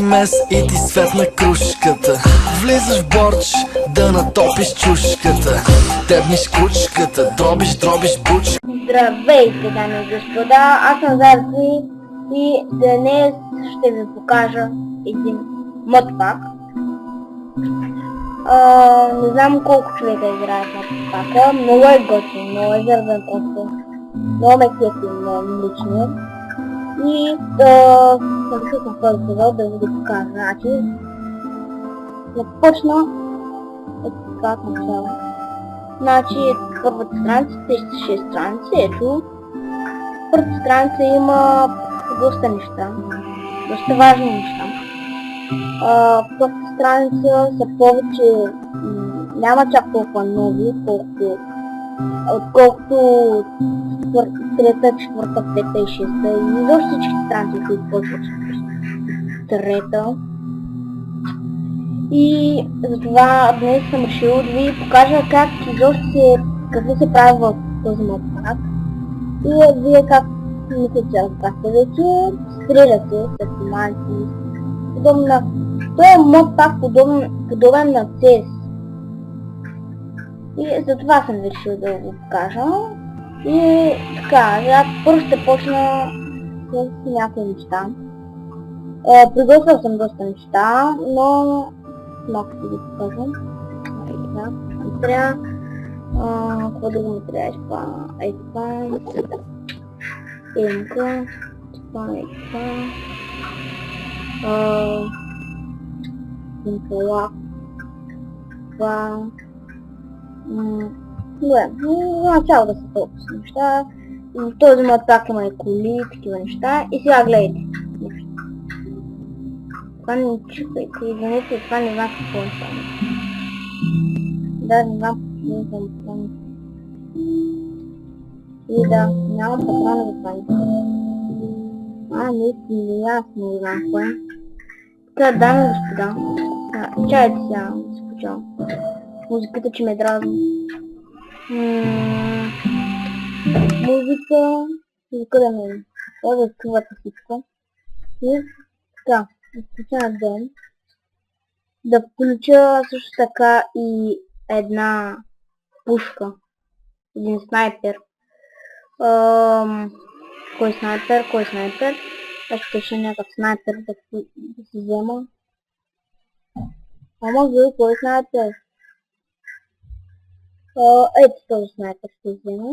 мес и ти светна кружката. Влизаш в борч да натопиш чушката. Тебниш кучката, дробиш бучка. Здравейте, дами и господа, аз съм Зарци и днес ще ви покажа един модпак. Не знам колко човека играят на модпака, много е готин, много е заребен просто. Много ме кефи, много лично. И съм решил в този епизод да ви го покажа. Значи, започна така от начало. Значи, първата страница, 36 страници, ето. Първата страница има доста неща, доста важни неща. Втората страница са повече, няма чак толкова нови, отколкото трета, четвърта, пета и шеста и изобщо всички страници, които почват с трета. И затова днес съм решил да ви покажа как изобщо какво се прави в този модпак. И вие как мислите, че разбрахте вече, стреляте с автомати, подобна. Той е модпак подобен на CS. И затова съм решил да го покажа. И така, първо ще почна с някои неща. Приготвил съм доста неща, но малко ще ги покажа. Трябва какво да го трябва това? Емка, Инфолак, това. Добре, начало да се толкова с неща. В този модпак има и коли, такива неща. И сега гледайте. Това не чукайте, извинете, това не знам какво е това. Да, не знам патрони. И да, нямам патрони за това. Наистина, аз не знам какво е. Така, дами и господа. Чайте сега, спочвам. Музиката, че ме дразни. Музика да ме да откривате всичко. И така, да включа на ден. Да включа също така и една пушка. Един снайпер. Кой снайпер? Аз ще ще някакъв снайпер да си взема. Ама вие кой снайпер? Ето този снайпер ще взема.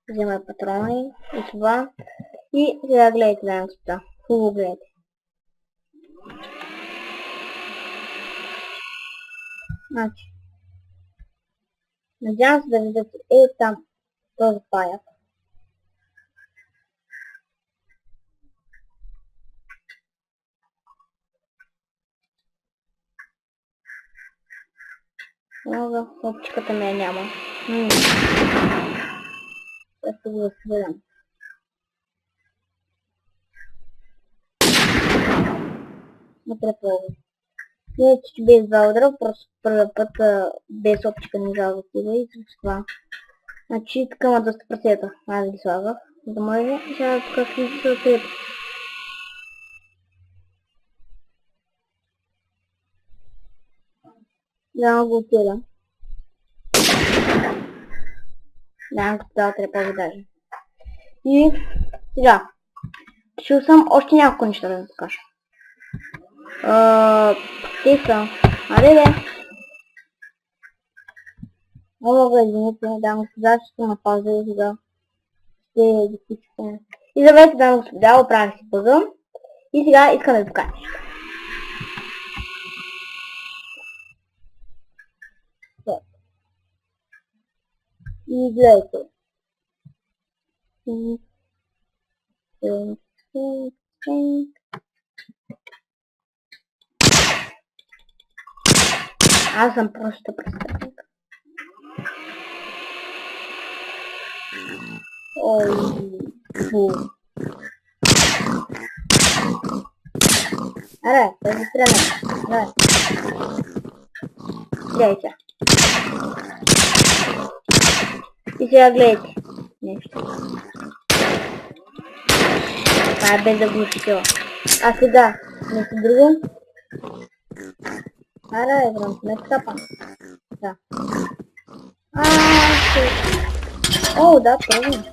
Взема патрони и това. И сега гледайте, дами и господа. Хубаво гледайте. Значи. Надявам се да видите там този паяк. Много опчиката ме няма. Аз ще го свалям. Не предполагам. Не, че без два удара, просто първия път без опчика не жал да стига и с това. Значи така има доста прасета. Аз ги слагах, за да може. Сега тук ще се отиде. Да го отида. Да, го дава трепави даже. И сега. Решил съм още няколко неща да ви покажа. Те са. Аре. Много извините, да господа, ще на пауза и сега ще ги включим. И завете, да господа, оправих си пъзъл. И сега искам да ви покажа. И гледайте. Аз съм просто престъпник. Ой, фу. Аре, да се стреляме. Аре. Гледайте. И сега гледайте. Нещо. Това е без да глушителя. А сега, нещо друго? Аре, брат, не скапам. Да. О, да, тоже.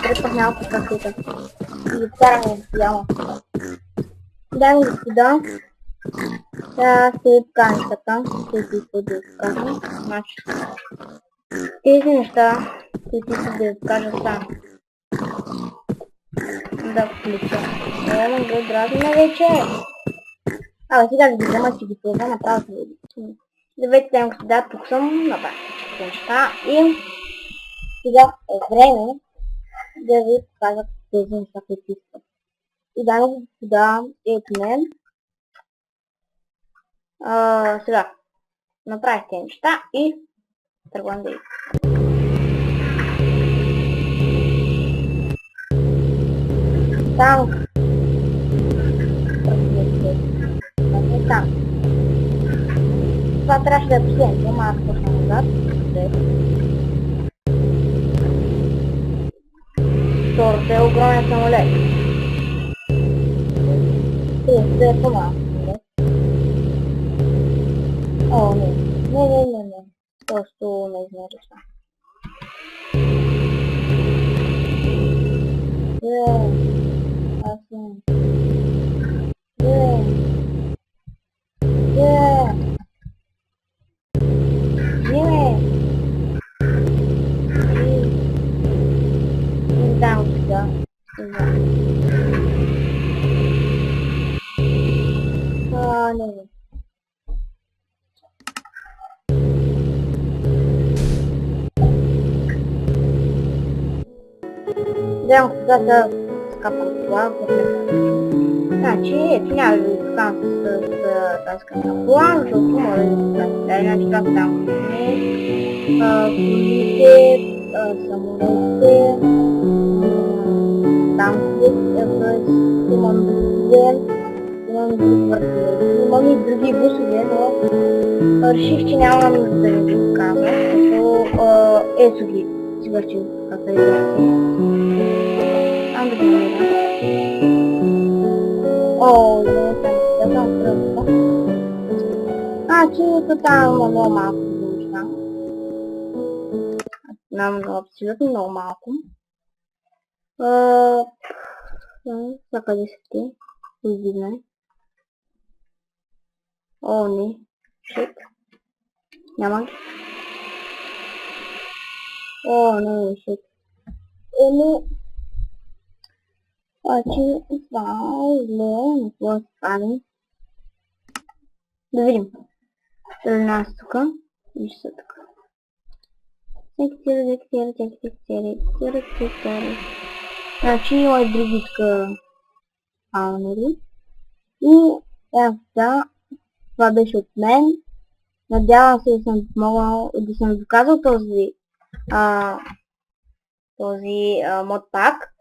Трепах малко кафета. И вкараме в яма. Дами и господа, сега ще покажем така, които искат да покажем. Значи, тези неща, които искат да покажа сам. Да включа. Няма да дразна вече. Абе, сега да ги взема, си ги пълна, направо се види. Здравейте, дами и господа, тук съм, направих всички неща и сега е време да ви покажа тези неща, които искат. И дами и господа, ето мен. Сега, направих тези неща и тръгвам да ги. Там. Там. Това трябваше да е последното, ама аз почна назад. Второто е огромен самолет. Третото е по-малко самолет. О, не. Не. Просто не изнервича. Аз съм. Да, сюда. Не. Вземам сюда да скапам това, значи, ето няма да ви покажам с тази скапна кола, защото може да ви покажа. Значи това са там колите, самолетите, танковете, имам и други бусове, но реших, че няма нужда да ви покажа, защото ето ги си върши както и да ги намеря. О, да съм кръвка. Значи, там има много малко неща. Нам абсолютно много малко. За къде са те? Видно. О, не. Шит. Няма ги. О, не, шит. Значи, това е зле, не това се прави. Да видим. Нас тук. Виж са тук. Текстира. Значи има и други тук паунери. И да, това беше от мен. Надявам се да съм помогнал, да съм доказал този модпак.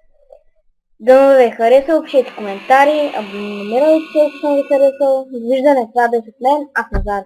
Да ви е харесал, пишете коментари, абонирайте се, ако съм ви харесал. Довиждане, това беше от мен, аз Назар.